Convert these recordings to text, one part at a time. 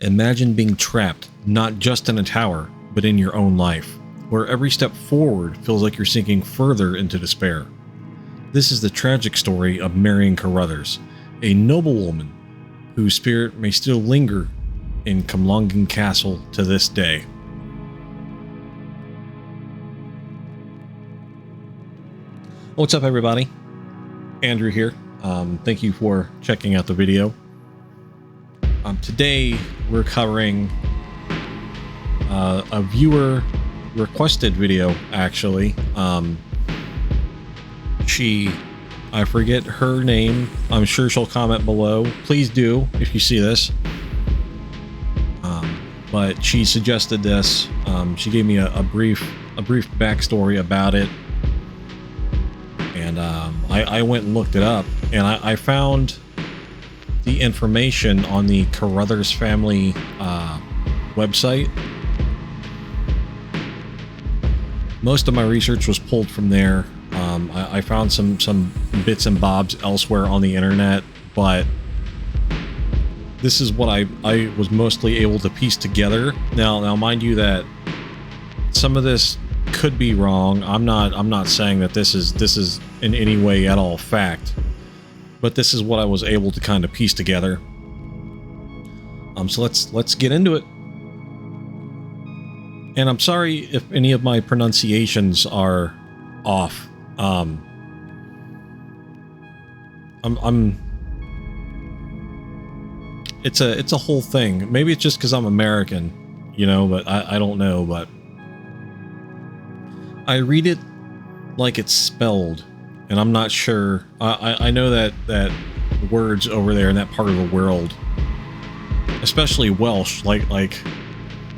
Imagine being trapped, not just in a tower, but in your own life, where every step forward feels like you're sinking further into despair. This is the tragic story of Marion Carruthers, a noblewoman whose spirit may still linger in Comlongon Castle to this day. What's up, everybody? Andrew here. Thank you for checking out the video. Today we're covering a viewer requested video, actually. I forget her name. I'm sure she'll comment below. Please do if you see this. But she suggested this. She gave me a brief backstory about it, and I went and looked it up, and I found the information on the Carruthers family website. Most of my research was pulled from there. I found some bits and bobs elsewhere on the internet, but this is what I was mostly able to piece together. Now, mind you that some of this could be wrong. I'm not saying that this is in any way at all fact, but this is what I was able to kind of piece together. So let's get into it. And I'm sorry if any of my pronunciations are off. It's a whole thing. Maybe it's just because I'm American, you know, but I don't know. But I read it like it's spelled, and I'm not sure. I know that words over there in that part of the world, especially Welsh, like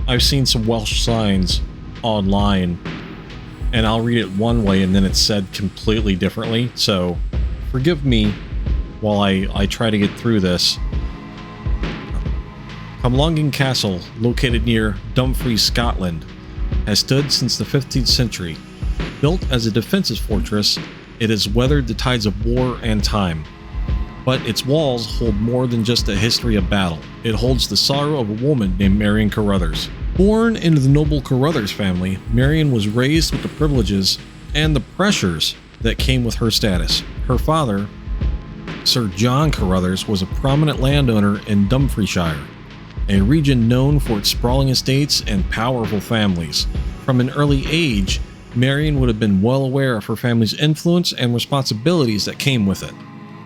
I've seen some Welsh signs online, and I'll read it one way and then it's said completely differently. So forgive me while I try to get through this. Comlongon Castle, located near Dumfries, Scotland, has stood since the 15th century. Built as a defensive fortress, it has weathered the tides of war and time. But its walls hold more than just a history of battle. It holds the sorrow of a woman named Marion Carruthers. Born into the noble Carruthers family, Marion was raised with the privileges and the pressures that came with her status. Her father, Sir John Carruthers, was a prominent landowner in Dumfriesshire, a region known for its sprawling estates and powerful families. From an early age, Marion would have been well aware of her family's influence and responsibilities that came with it.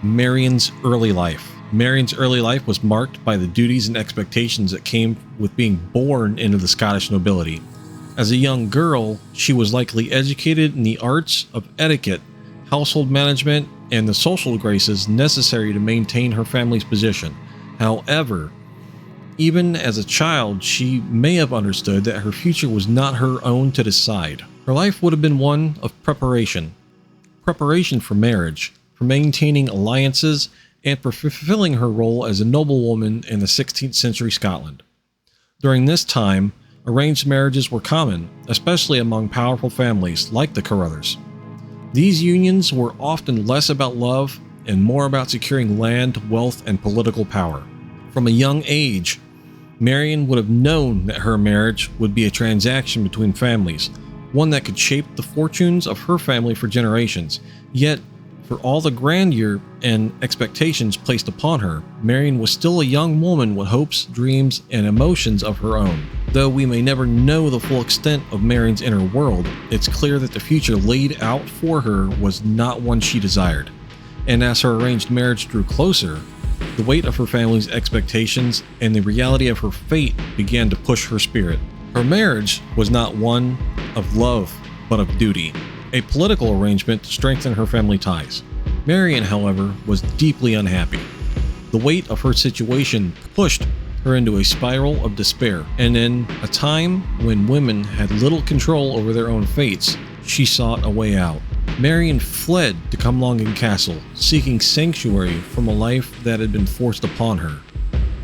Marion's early life. Marion's early life was marked by the duties and expectations that came with being born into the Scottish nobility. As a young girl, she was likely educated in the arts of etiquette, household management, and the social graces necessary to maintain her family's position. However, even as a child, she may have understood that her future was not her own to decide. Her life would have been one of preparation for marriage, for maintaining alliances, and for fulfilling her role as a noblewoman in the 16th century Scotland. During this time, arranged marriages were common, especially among powerful families like the Carruthers. These unions were often less about love and more about securing land, wealth, and political power. From a young age, Marion would have known that her marriage would be a transaction between families, one that could shape the fortunes of her family for generations. Yet, for all the grandeur and expectations placed upon her, Marion was still a young woman with hopes, dreams, and emotions of her own. Though we may never know the full extent of Marion's inner world, it's clear that the future laid out for her was not one she desired. And as her arranged marriage drew closer, the weight of her family's expectations and the reality of her fate began to push her spirit. Her marriage was not one of love, but of duty, a political arrangement to strengthen her family ties. Marion, however, was deeply unhappy. The weight of her situation pushed her into a spiral of despair, and in a time when women had little control over their own fates, she sought a way out. Marion fled to Comlongon Castle, seeking sanctuary from a life that had been forced upon her.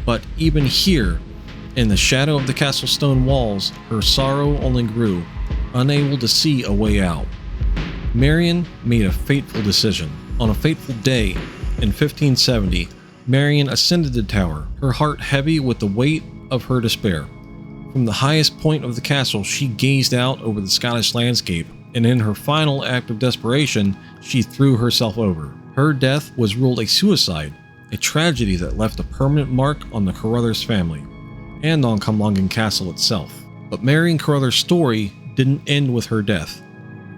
But even here, in the shadow of the castle stone walls, her sorrow only grew, unable to see a way out. Marion made a fateful decision. On a fateful day in 1570, Marion ascended the tower, her heart heavy with the weight of her despair. From the highest point of the castle, she gazed out over the Scottish landscape, and in her final act of desperation, she threw herself over. Her death was ruled a suicide, a tragedy that left a permanent mark on the Carruthers family, and on Comlongon Castle itself. But Marion Carruthers' story didn't end with her death.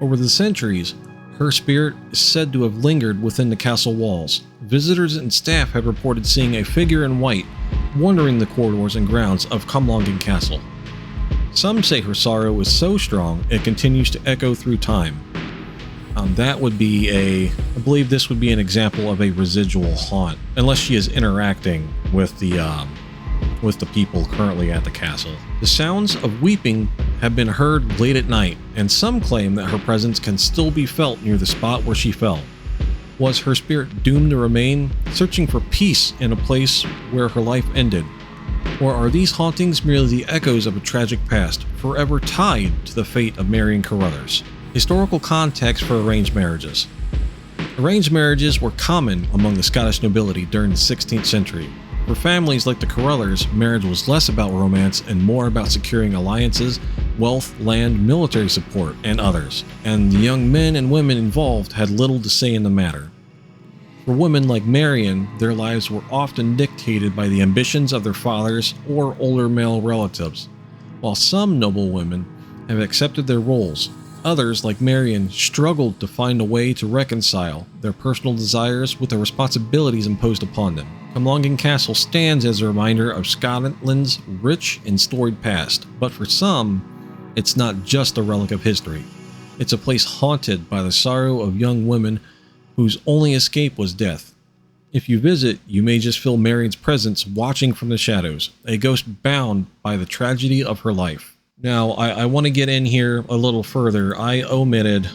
Over the centuries, her spirit is said to have lingered within the castle walls. Visitors and staff have reported seeing a figure in white wandering the corridors and grounds of Comlongon Castle. Some say her sorrow is so strong it continues to echo through time. That would be I believe this would be an example of a residual haunt, unless she is interacting with the people currently at the castle. The sounds of weeping have been heard late at night, and some claim that her presence can still be felt near the spot where she fell. Was her spirit doomed to remain, searching for peace in a place where her life ended? Or are these hauntings merely the echoes of a tragic past, forever tied to the fate of Marion Carruthers? Historical context for arranged marriages. Arranged marriages were common among the Scottish nobility during the 16th century. For families like the Carruthers, marriage was less about romance and more about securing alliances, wealth, land, military support, and others, and the young men and women involved had little to say in the matter. For women like Marion, their lives were often dictated by the ambitions of their fathers or older male relatives. While some noble women have accepted their roles, others, like Marion, struggled to find a way to reconcile their personal desires with the responsibilities imposed upon them. Comlongon Castle stands as a reminder of Scotland's rich and storied past, but for some, it's not just a relic of history. It's a place haunted by the sorrow of young women whose only escape was death. If you visit, you may just feel Marion's presence watching from the shadows, a ghost bound by the tragedy of her life. Now, I want to get in here a little further. I omitted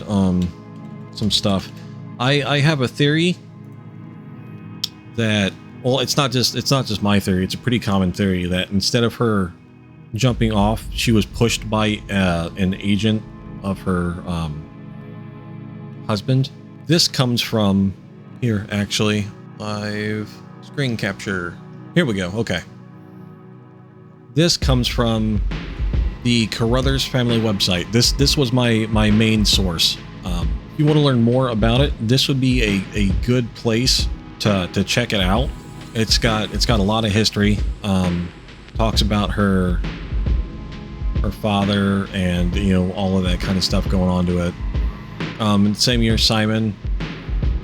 some stuff. I have a theory that, well, it's not just my theory. It's a pretty common theory that instead of her jumping off, she was pushed by an agent of her husband. This comes from here, actually. Live screen capture. Here we go. Okay. This comes from the Carruthers family website. This was my main source. If you want to learn more about it, this would be a good place to check it out. It's got a lot of history. Talks about her father and all of that kind of stuff going on to it. In the same year, Simon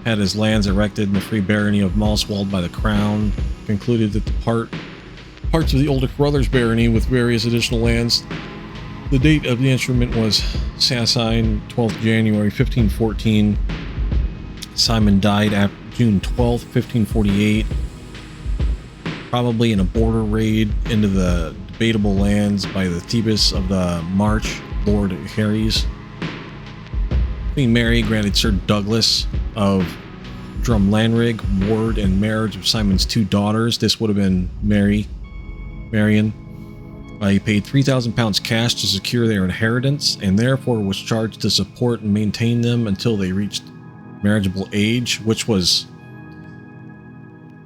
had his lands erected in the Free Barony of Malswold by the Crown. Concluded that the parts of the older Carruthers barony with various additional lands. The date of the instrument was Sassine, 12th January 1514. Simon died at June 12th, 1548, probably in a border raid into the debatable lands by the Thebes of the March, Lord Herries. Queen Mary granted Sir Douglas of Drumlanrig ward and marriage of Simon's two daughters. This would have been Marion. He paid £3,000 cash to secure their inheritance and therefore was charged to support and maintain them until they reached marriageable age, which was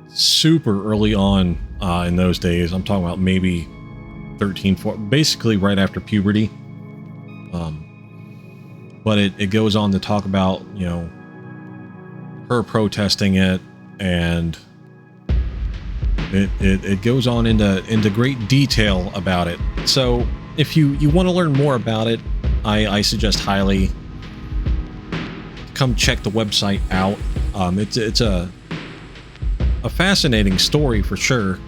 super early on in those days. I'm talking about maybe 13, 14, basically right after puberty. But it goes on to talk about, her protesting it, and it goes on into great detail about it. So if you want to learn more about it, I suggest highly come check the website out. It's a fascinating story for sure.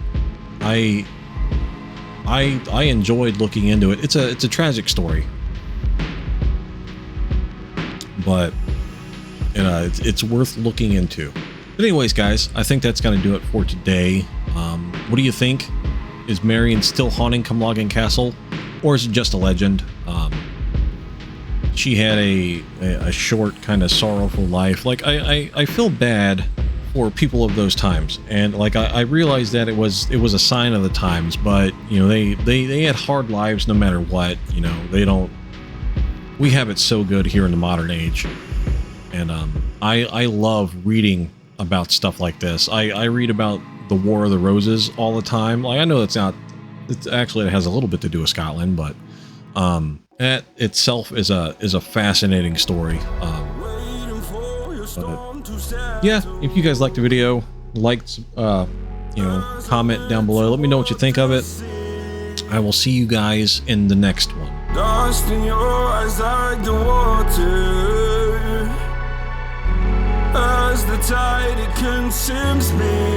I enjoyed looking into it. It's a tragic story, but it's worth looking into. But anyways, guys, I think that's going to do it for today. What do you think? Is Marion still haunting Comlongon Castle, or is it just a legend? She had a short, kind of sorrowful life. Like, I feel bad for people of those times, and like I realized that it was a sign of the times, but they had hard lives no matter what. We have it so good here in the modern age, and I love reading about stuff like this. I read about the War of the Roses all the time. Like, I know it's not, it's actually, it has a little bit to do with Scotland, but that itself is a fascinating story. Yeah, if you guys liked the video, you know, comment down below. Let me know what you think of it. I will see you guys in the next one. Dust in your eyes like the water. As the tide, it consumes me.